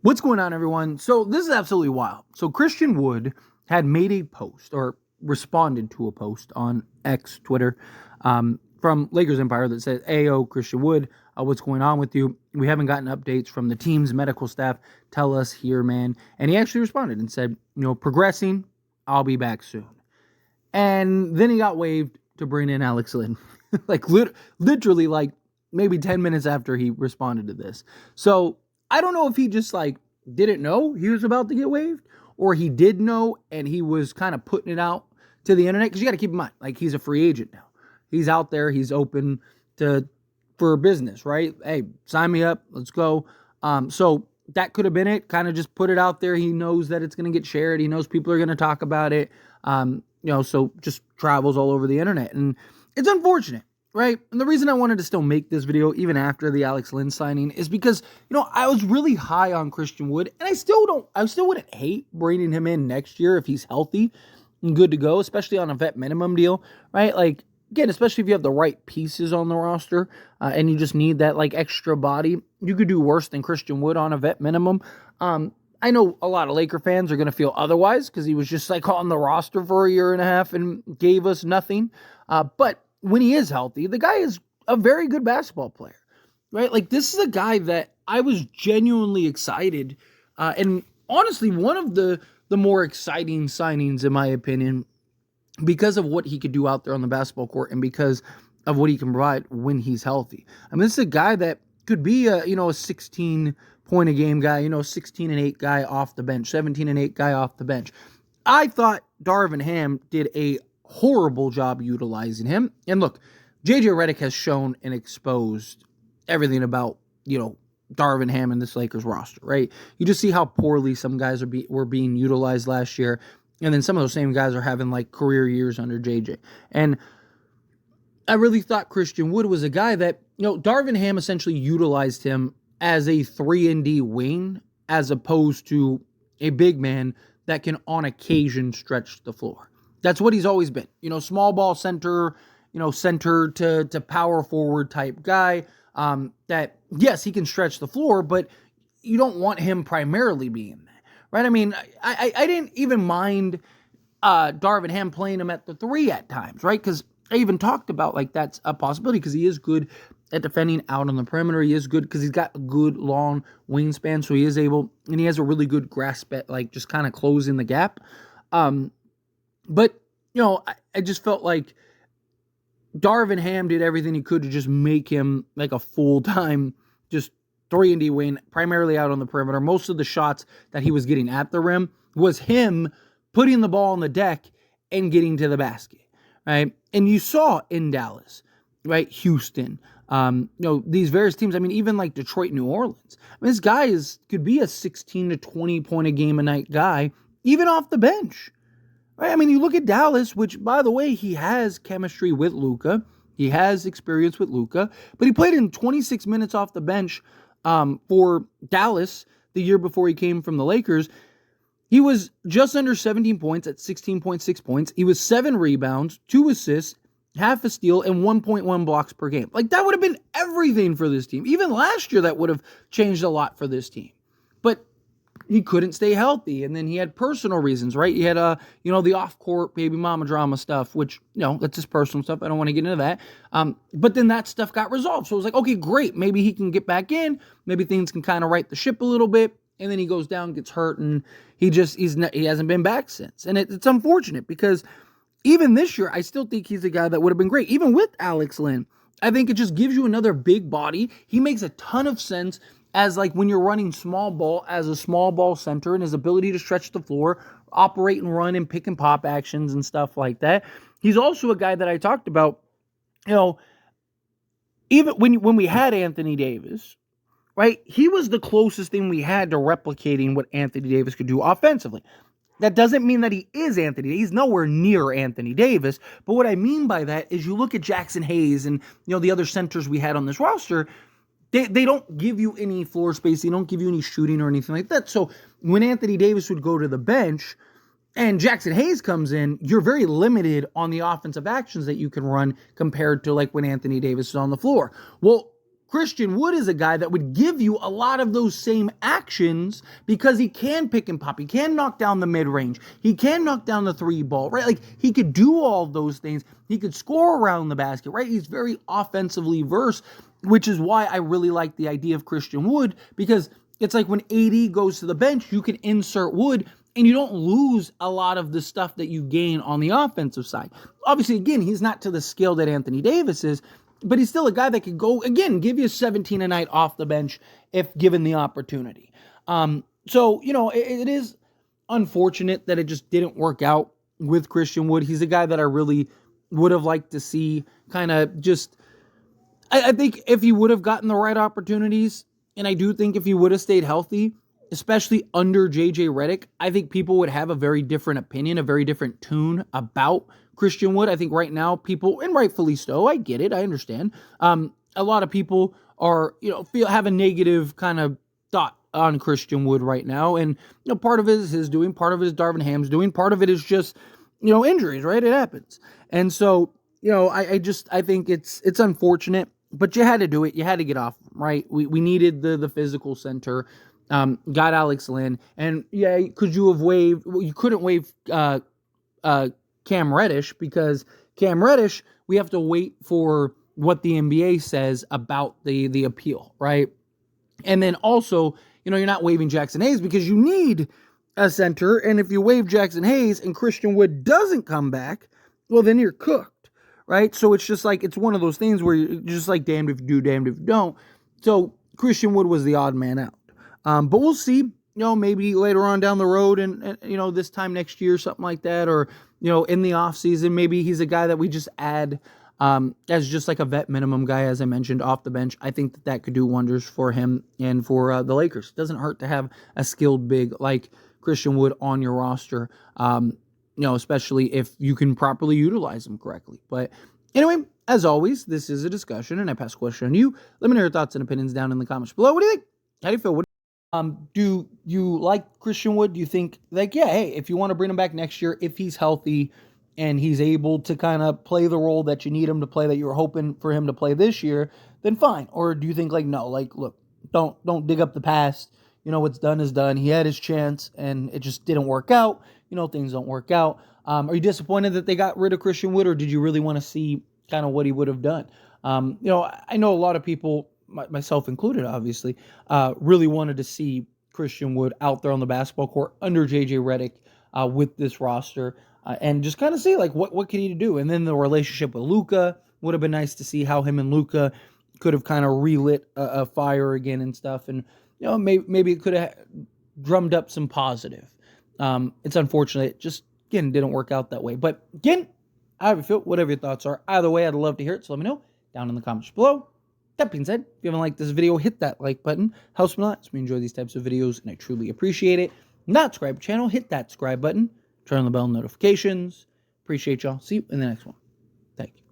What's going on, everyone? So this is absolutely wild. So Christian Wood had made a post or responded to a post on X, Twitter, from Lakers Empire that said, "Ayo, Christian Wood, what's going on with you? We haven't gotten updates from the team's medical staff. Tell us here, man." And he actually responded and said, "Progressing. I'll be back soon." And then he got waived to bring in Alex Len, literally, like maybe 10 minutes after he responded to this. So I don't know if he just didn't know he was about to get waived, or he did know and he was kind of putting it out to the internet. Because you got to keep in mind, he's a free agent now. He's out there. He's open for business, right? Hey, sign me up. Let's go. So that could have been it. Kind of just put it out there. He knows that it's going to get shared. He knows people are going to talk about it. So just travels all over the internet. And it's unfortunate, right? And the reason I wanted to still make this video, even after the Alex Len signing, is because, I was really high on Christian Wood, and I still wouldn't hate bringing him in next year if he's healthy and good to go, especially on a vet minimum deal, right? Again, especially if you have the right pieces on the roster, and you just need that, extra body. You could do worse than Christian Wood on a vet minimum. I know a lot of Laker fans are going to feel otherwise because he was just, on the roster for a year and a half and gave us nothing. But when he is healthy, the guy is a very good basketball player, right? This is a guy that I was genuinely excited, and honestly, one of the more exciting signings, in my opinion, because of what he could do out there on the basketball court and because of what he can provide when he's healthy. I mean, this is a guy that could be a 16-point-a-game guy, 16-8 guy off the bench, 17-8 guy off the bench. I thought Darvin Ham did a horrible job utilizing him. And look, JJ Redick has shown and exposed everything about, Darvin Ham and this Lakers roster, right? You just see how poorly some guys were being utilized last year. And then some of those same guys are having career years under JJ. And I really thought Christian Wood was a guy that, Darvin Ham essentially utilized him as a 3-and-D wing as opposed to a big man that can on occasion stretch the floor. That's what he's always been. Small ball center, center to power forward type guy. That, yes, he can stretch the floor, but you don't want him primarily being that, right? I mean, I didn't even mind Darvin Ham playing him at the 3 at times, right? Because I even talked about, that's a possibility because he is good at defending out on the perimeter. He is good because he's got a good long wingspan, so he is able, and he has a really good grasp at, just kind of closing the gap. But, I just felt like Darvin Ham did everything he could to just make him a full-time, just 3-and-D wing, primarily out on the perimeter. Most of the shots that he was getting at the rim was him putting the ball on the deck and getting to the basket, right? And you saw in Dallas, right, Houston, these various teams, even Detroit, New Orleans. This guy could be a 16 to 20 point a game a night guy, even off the bench. Right? You look at Dallas, which, by the way, he has chemistry with Luka. He has experience with Luka. But he played in 26 minutes off the bench for Dallas the year before he came from the Lakers. He was just under 17 points at 16.6 points. He was 7 rebounds, 2 assists, half a steal, and 1.1 blocks per game. That would have been everything for this team. Even last year, that would have changed a lot for this team. But he couldn't stay healthy, and then he had personal reasons, right? He had, the off-court baby mama drama stuff, which, that's his personal stuff. I don't want to get into that. But then that stuff got resolved. So it was okay, great. Maybe he can get back in. Maybe things can kind of right the ship a little bit. And then he goes down, gets hurt, and he hasn't been back since. And it's unfortunate because even this year, I still think he's a guy that would have been great. Even with Alex Len, I think it just gives you another big body. He makes a ton of sense as when you're running small ball as a small ball center, and his ability to stretch the floor, operate and run and pick and pop actions and stuff like that. He's also a guy that I talked about, even when we had Anthony Davis, right? He was the closest thing we had to replicating what Anthony Davis could do offensively. That doesn't mean that he is Anthony. He's nowhere near Anthony Davis. But what I mean by that is you look at Jackson Hayes and the other centers we had on this roster. They don't give you any floor space. They don't give you any shooting or anything like that. So when Anthony Davis would go to the bench and Jackson Hayes comes in, you're very limited on the offensive actions that you can run compared to when Anthony Davis is on the floor. Well, Christian Wood is a guy that would give you a lot of those same actions because he can pick and pop. He can knock down the mid-range. He can knock down the three ball, right? Like, he could do all of those things. He could score around the basket, right? He's very offensively versed, which is why I really like the idea of Christian Wood, because it's like when AD goes to the bench, you can insert Wood, and you don't lose a lot of the stuff that you gain on the offensive side. Obviously, again, he's not to the scale that Anthony Davis is, but he's still a guy that could go, again, give you 17 a night off the bench if given the opportunity. So, it is unfortunate that it just didn't work out with Christian Wood. He's a guy that I really would have liked to see kind of just, I think if he would have gotten the right opportunities, and I do think if he would have stayed healthy, especially under JJ Redick, I think people would have a very different opinion, a very different tune about Christian Wood. I think right now people, and rightfully so, I get it, I understand. A lot of people are, have a negative kind of thought on Christian Wood right now, and part of it is his doing, part of it is Darvin Ham's doing, part of it is just injuries, right? It happens, and so I think it's unfortunate, but you had to do it. You had to get off, right? We needed the physical center. Got Alex Len, and yeah, could you have waived? Well, you couldn't waive Cam Reddish, because Cam Reddish, we have to wait for what the NBA says about the appeal, right? And then also, you're not waiving Jackson Hayes because you need a center, and if you waive Jackson Hayes and Christian Wood doesn't come back, well, then you're cooked, right? So it's just like, it's one of those things where you're just like damned if you do, damned if you don't. So Christian Wood was the odd man out. But we'll see, maybe later on down the road and this time next year, something like that, or, in the off season, maybe he's a guy that we just add as just like a vet minimum guy, as I mentioned, off the bench. I think that could do wonders for him and for the Lakers. It doesn't hurt to have a skilled big like Christian Wood on your roster, especially if you can properly utilize him correctly. But anyway, as always, this is a discussion, and I pass the question on you. Let me know your thoughts and opinions down in the comments below. What do you think? How do you feel? Do you like Christian Wood? Do you think, hey, if you want to bring him back next year, if he's healthy and he's able to kind of play the role that you need him to play, that you were hoping for him to play this year, then fine? Or do you think no, look, don't dig up the past. What's done is done. He had his chance and it just didn't work out. Things don't work out. Are you disappointed that they got rid of Christian Wood, or did you really want to see kind of what he would have done? I know a lot of people, myself included, obviously, really wanted to see Christian Wood out there on the basketball court under JJ Redick with this roster, and just kind of see what could he do. And then the relationship with Luka would have been nice to see how him and Luka could have kind of relit a fire again and stuff. And maybe it could have drummed up some positive. It's unfortunate, it just again didn't work out that way. But again, how do you feel? Whatever your thoughts are, either way, I'd love to hear it. So let me know down in the comments below. That being said, if you haven't liked this video, hit that like button. Helps me a lot. So we enjoy these types of videos, and I truly appreciate it. Not subscribe to the channel, hit that subscribe button. Turn on the bell notifications. Appreciate y'all. See you in the next one. Thank you.